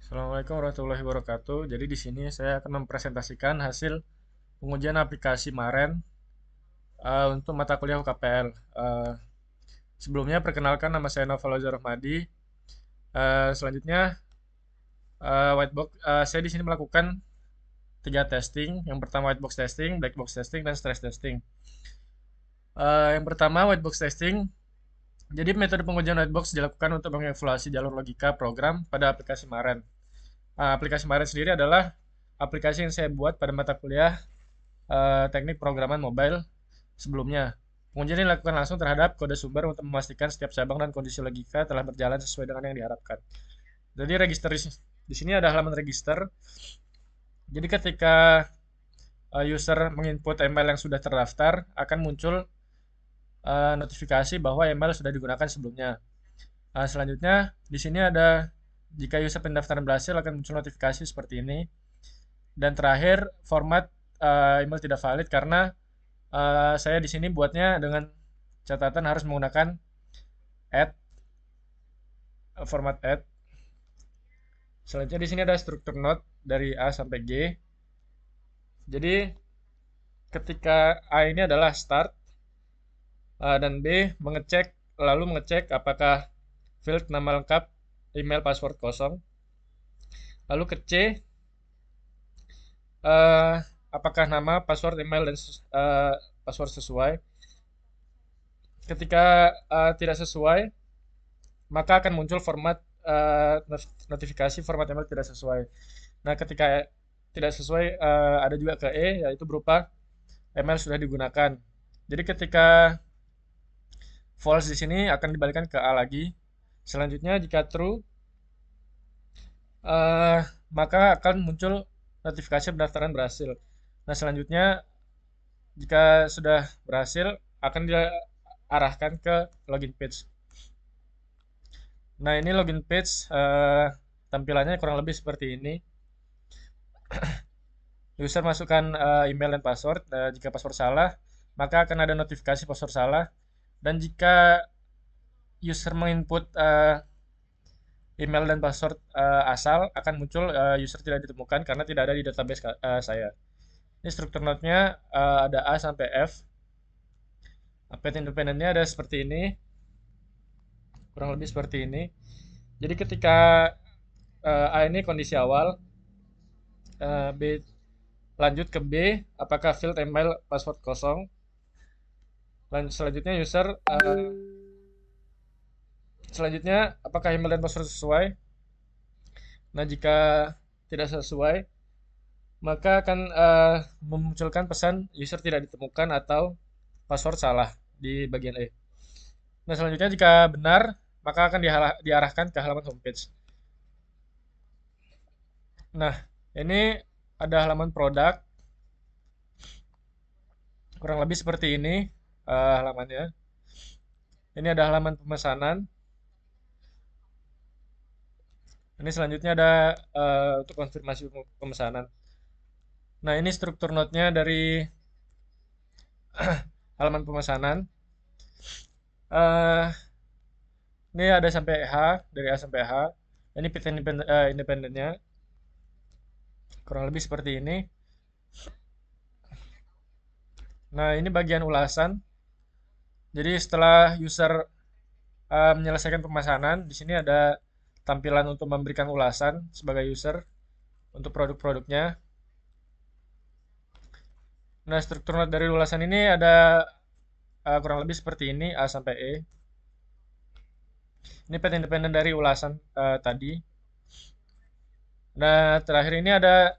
Assalamualaikum warahmatullahi wabarakatuh. Jadi di sini saya akan mempresentasikan hasil pengujian aplikasi Maren untuk mata kuliah UKPL. Sebelumnya perkenalkan nama saya Noval Rahmadi. Selanjutnya whitebox. Saya di sini melakukan tiga testing. Yang pertama whitebox testing, black box testing, dan stress testing. Yang pertama whitebox testing. Jadi metode pengujian whitebox dilakukan untuk mengevaluasi jalur logika program pada aplikasi Maren. Aplikasi Maren sendiri adalah aplikasi yang saya buat pada mata kuliah teknik programan mobile sebelumnya. Pengujian ini dilakukan langsung terhadap kode sumber untuk memastikan setiap cabang dan kondisi logika telah berjalan sesuai dengan yang diharapkan. Jadi register di sini ada halaman register. Jadi ketika user menginput email yang sudah terdaftar, akan muncul notifikasi bahwa email sudah digunakan sebelumnya. Selanjutnya di sini ada jika user pendaftaran berhasil akan muncul notifikasi seperti ini. Dan terakhir format email tidak valid karena saya di sini buatnya dengan catatan harus menggunakan add format add. Selanjutnya di sini ada struktur note dari A sampai G. Jadi ketika A ini adalah start dan B mengecek apakah field nama lengkap email password kosong. Lalu ke C apakah nama password email dan password sesuai. Ketika tidak sesuai, maka akan muncul format notifikasi format email tidak sesuai. Nah, ketika tidak sesuai ada juga ke E, yaitu berupa email sudah digunakan. Jadi ketika false di sini akan dibalikan ke A lagi. Selanjutnya jika true, maka akan muncul notifikasi pendaftaran berhasil. Nah, selanjutnya jika sudah berhasil akan diarahkan ke login page. Nah, ini login page tampilannya kurang lebih seperti ini. User masukkan email dan password. Jika password salah, maka akan ada notifikasi password salah. Dan jika user menginput email dan password asal, akan muncul user tidak ditemukan karena tidak ada di database saya. Ini struktur node-nya ada A sampai F. Path independennya ada seperti ini. Kurang lebih seperti ini. Jadi ketika A ini kondisi awal, B lanjut ke B, apakah field email password kosong. Selanjutnya user selanjutnya apakah email dan password sesuai. Nah, jika tidak sesuai, maka akan memunculkan pesan user tidak ditemukan atau password salah di bagian E. Nah, selanjutnya jika benar, maka akan diarahkan ke halaman homepage. Nah, ini ada halaman produk. Kurang lebih seperti ini halamannya. Ini ada halaman pemesanan. Ini selanjutnya ada untuk konfirmasi pemesanan. Nah, ini struktur note-nya dari halaman pemesanan. Ini ada sampai H, dari A sampai H. Ini path independennya. Kurang lebih seperti ini. Nah, ini bagian ulasan. Jadi setelah user menyelesaikan pemesanan, di sini ada tampilan untuk memberikan ulasan sebagai user untuk produk-produknya. Nah, struktur note dari ulasan ini ada kurang lebih seperti ini, A sampai E. Ini path independen dari ulasan tadi. Nah, terakhir ini ada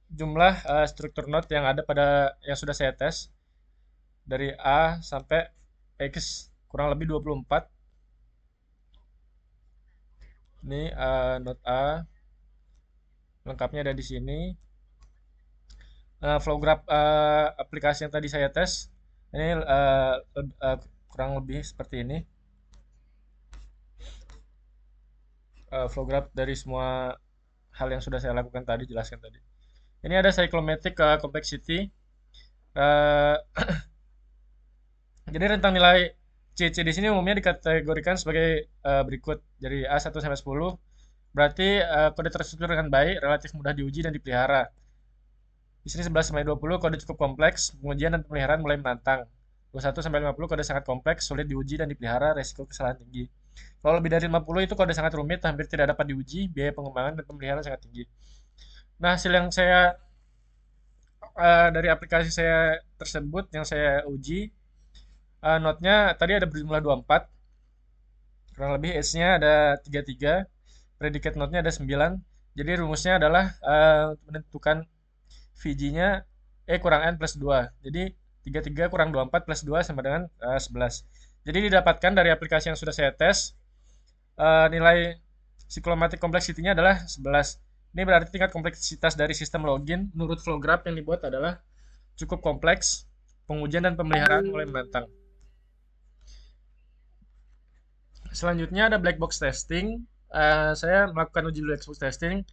jumlah struktur note yang ada pada yang sudah saya tes dari A sampai X kurang lebih 24. Ini note A lengkapnya ada di sini. Flow graph aplikasi yang tadi saya tes ini kurang lebih seperti ini. Flow graph dari semua hal yang sudah saya lakukan tadi, jelaskan tadi. Ini ada cyclomatic complexity. Jadi rentang nilai C di sini umumnya dikategorikan sebagai berikut. Jadi A1 sampai 10. Berarti kode terstruktur dengan baik, relatif mudah diuji dan dipelihara. Di sini 11-20 kode cukup kompleks, pengujian dan pemeliharaan mulai menantang. 21-50 kode sangat kompleks, sulit diuji dan dipelihara, resiko kesalahan tinggi. Kalau lebih dari 50 itu kode sangat rumit, hampir tidak dapat diuji, biaya pengembangan dan pemeliharaan sangat tinggi. Nah, hasil yang saya dari aplikasi saya tersebut yang saya uji, notnya tadi ada berjumlah 24, kurang lebih H-nya ada 33, predicate notnya ada 9. Jadi rumusnya adalah menentukan VG-nya kurang N plus 2. Jadi 33 kurang 24 plus 2 sama dengan 11. Jadi didapatkan dari aplikasi yang sudah saya tes, nilai cyclomatic complexity-nya adalah 11. Ini berarti tingkat kompleksitas dari sistem login menurut flow graph yang dibuat adalah cukup kompleks, pengujian dan pemeliharaan mulai menantang. Selanjutnya ada black box testing. Saya melakukan uji black box testing.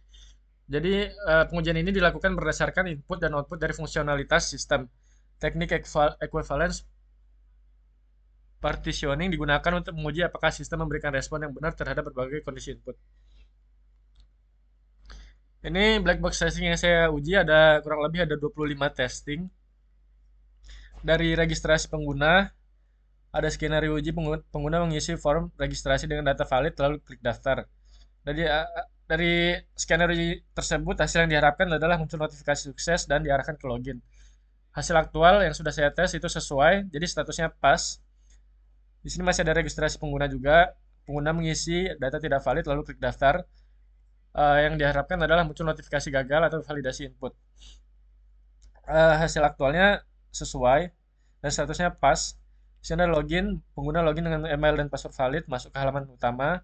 Jadi pengujian ini dilakukan berdasarkan input dan output dari fungsionalitas sistem. Teknik equivalence partitioning digunakan untuk menguji apakah sistem memberikan respon yang benar terhadap berbagai kondisi input. Ini black box testing yang saya uji ada kurang lebih ada 25 testing. Dari registrasi pengguna, ada skenario uji pengguna mengisi form registrasi dengan data valid lalu klik daftar. Dari skenario tersebut hasil yang diharapkan adalah muncul notifikasi sukses dan diarahkan ke login. Hasil aktual yang sudah saya tes itu sesuai, jadi statusnya pas. Di sini masih ada registrasi pengguna juga. Pengguna mengisi data tidak valid lalu klik daftar. Yang diharapkan adalah muncul notifikasi gagal atau validasi input. Hasil aktualnya sesuai dan statusnya pas. Di sini ada login, pengguna login dengan email dan password valid, masuk ke halaman utama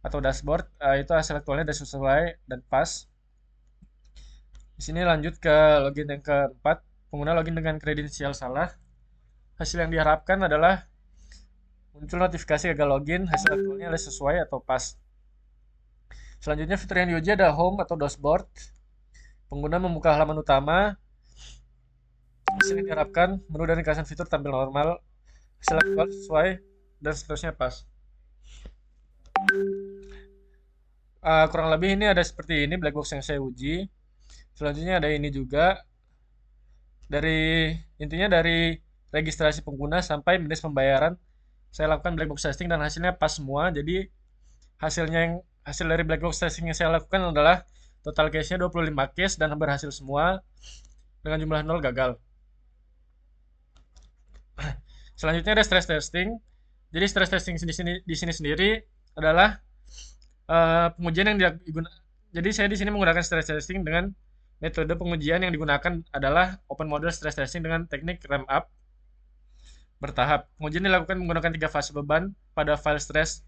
atau dashboard. Itu hasil aktualnya sudah sesuai dan pas. Di sini lanjut ke login yang keempat, pengguna login dengan kredensial salah. Hasil yang diharapkan adalah muncul notifikasi gagal login, hasil aktualnya adalah sesuai atau pas. Selanjutnya fitur yang diuji ada home atau dashboard. Pengguna membuka halaman utama. Hasil yang diharapkan, menu dan ringkasan fitur tampil normal, hasil aktual sesuai, dan seterusnya pas. Kurang lebih ini ada seperti ini black box yang saya uji. Selanjutnya ada ini juga. Intinya dari registrasi pengguna sampai minus pembayaran, saya lakukan black box testing dan hasilnya pas semua. Jadi hasil dari black box testing yang saya lakukan adalah total case-nya 25 case dan berhasil semua dengan jumlah 0 gagal. Selanjutnya ada stress testing. Jadi stress testing di sini sendiri adalah pengujian yang digunakan. Jadi saya di sini menggunakan stress testing dengan metode pengujian yang digunakan adalah open model stress testing dengan teknik ramp up bertahap. Pengujian dilakukan menggunakan 3 fase beban pada file stress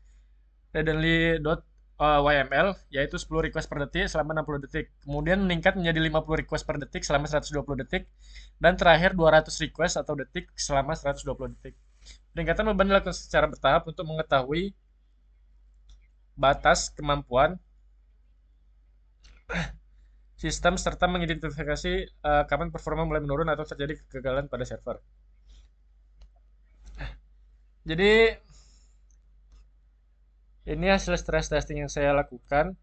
readonly.yml, yaitu 10 request per detik selama 60 detik. Kemudian meningkat menjadi 50 request per detik selama 120 detik. Dan terakhir 200 request atau detik selama 120 detik. Peningkatan beban dilakukan secara bertahap untuk mengetahui batas kemampuan sistem serta mengidentifikasi kapan performa mulai menurun atau terjadi kegagalan pada server. Jadi ini hasil stress testing yang saya lakukan.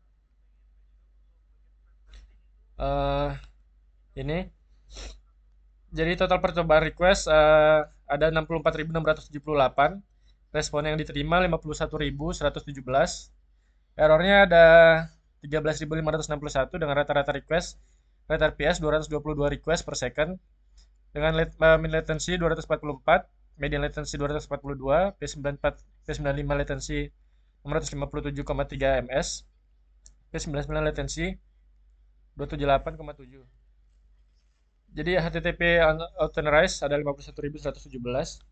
Ini. Jadi total percobaan request ada 64.678. Respon yang diterima 51.117. Errornya ada 13.561 dengan rata-rata request rate RPS 222 request per second dengan min latency 244, median latency 242, P95 latency 657,3 ms, P99 latency 278,7. Jadi HTTP authorized ada 51.117.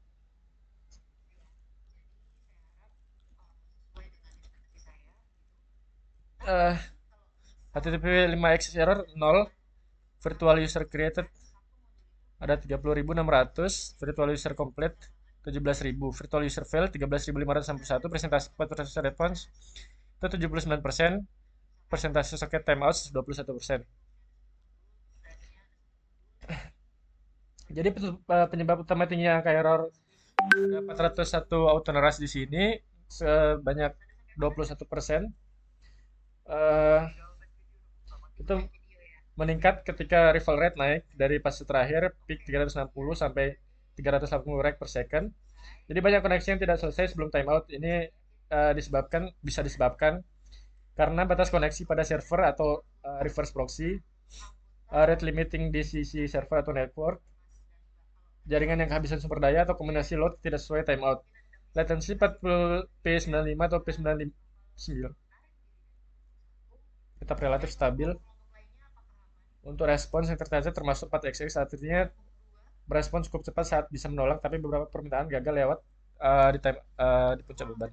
HTTP 5x error 0, virtual user created ada 30.600, virtual user complete 17.000, virtual user fail 13.561, presentasi response itu 79%, persentase socket timeout 21%. Jadi penyebab utama tingginya angka error ada 401 auto neras di sini sebanyak 21%. eh, itu meningkat ketika refill rate naik dari fase terakhir peak 360 sampai 380 rek per second. Jadi banyak koneksi yang tidak selesai sebelum timeout. Ini bisa disebabkan karena batas koneksi pada server atau reverse proxy, rate limiting di sisi server atau network, jaringan yang kehabisan sumber daya atau kombinasi load tidak sesuai timeout. Latency 40 P95 atau P99 tetap relatif stabil. Untuk respons yang termasuk 4xx, artinya berespon cukup cepat saat bisa menolak, tapi beberapa permintaan gagal lewat di puncak beban.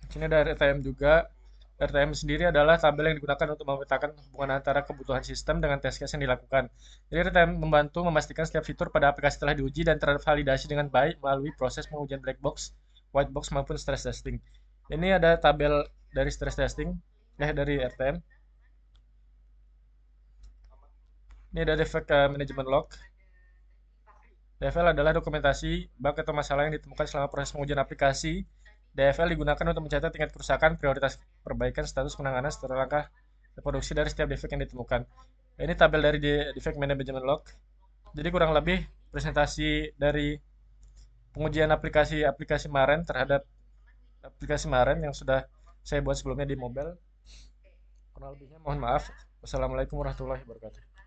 Sini ada RTM juga. RTM sendiri adalah tabel yang digunakan untuk memetakan hubungan antara kebutuhan sistem dengan test case yang dilakukan. Jadi RTM membantu memastikan setiap fitur pada aplikasi telah diuji dan tervalidasi dengan baik melalui proses pengujian black box, white box maupun stress testing. Ini ada tabel dari stress testing, dari RTM. Ini ada defect management log. DFL adalah dokumentasi bug atau masalah yang ditemukan selama proses pengujian aplikasi. DFL digunakan untuk mencatat tingkat kerusakan, prioritas perbaikan, status penanganan, serta langkah reproduksi dari setiap defect yang ditemukan. Ini tabel dari defect management log. Jadi kurang lebih presentasi dari pengujian aplikasi Maren terhadap aplikasi Maren yang sudah saya buat sebelumnya di mobile. Kurang lebihnya mohon maaf. Wassalamualaikum warahmatullahi wabarakatuh.